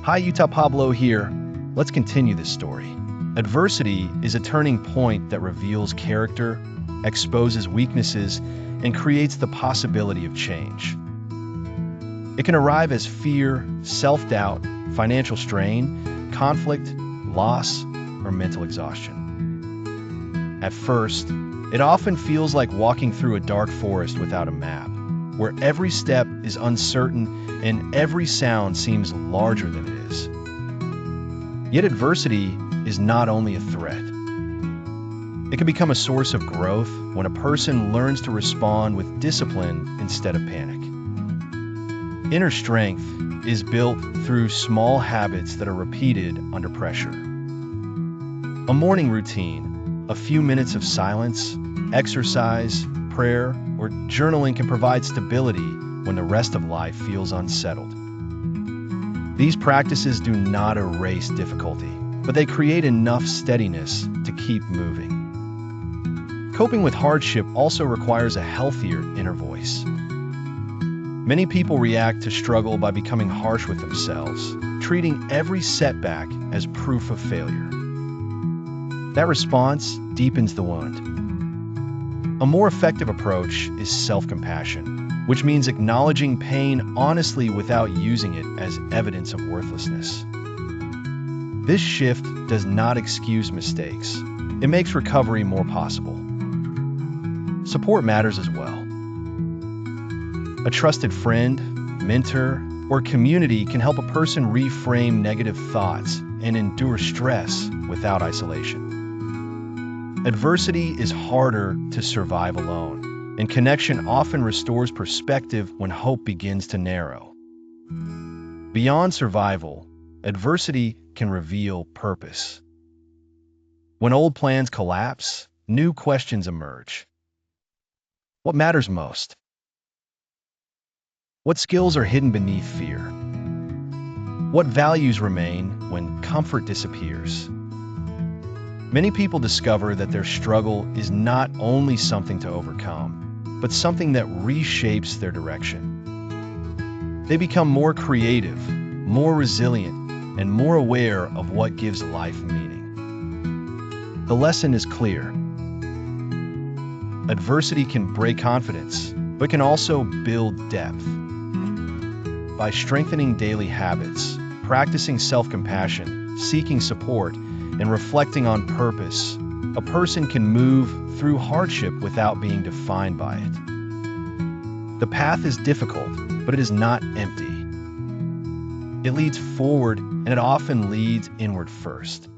Hi, Utah Pablo here. Let's continue this story. Adversity is a turning point that reveals character, exposes weaknesses, and creates the possibility of change. It can arrive as fear, self-doubt, financial strain, conflict, loss, or mental exhaustion. At first, it often feels like walking through a dark forest without a map, where every step is uncertain and every sound seems larger than it is. Yet adversity is not only a threat. It can become a source of growth when a person learns to respond with discipline instead of panic. Inner strength is built through small habits that are repeated under pressure. A morning routine, a few minutes of silence, exercise, prayer, or journaling can provide stability when the rest of life feels unsettled. These practices do not erase difficulty, but they create enough steadiness to keep moving. Coping with hardship also requires a healthier inner voice. Many people react to struggle by becoming harsh with themselves, treating every setback as proof of failure. That response deepens the wound. A more effective approach is self-compassion, which means acknowledging pain honestly without using it as evidence of worthlessness. This shift does not excuse mistakes. It makes recovery more possible. Support matters as well. A trusted friend, mentor, or community can help a person reframe negative thoughts and endure stress without isolation. Adversity is harder to survive alone, and connection often restores perspective when hope begins to narrow. Beyond survival, adversity can reveal purpose. When old plans collapse, new questions emerge. What matters most? What skills are hidden beneath fear? What values remain when comfort disappears? Many people discover that their struggle is not only something to overcome, but something that reshapes their direction. They become more creative, more resilient, and more aware of what gives life meaning. The lesson is clear. Adversity can break confidence, but can also build depth. By strengthening daily habits, practicing self-compassion, seeking support, and reflecting on purpose, a person can move through hardship without being defined by it. The path is difficult, but it is not empty. It leads forward, and it often leads inward first.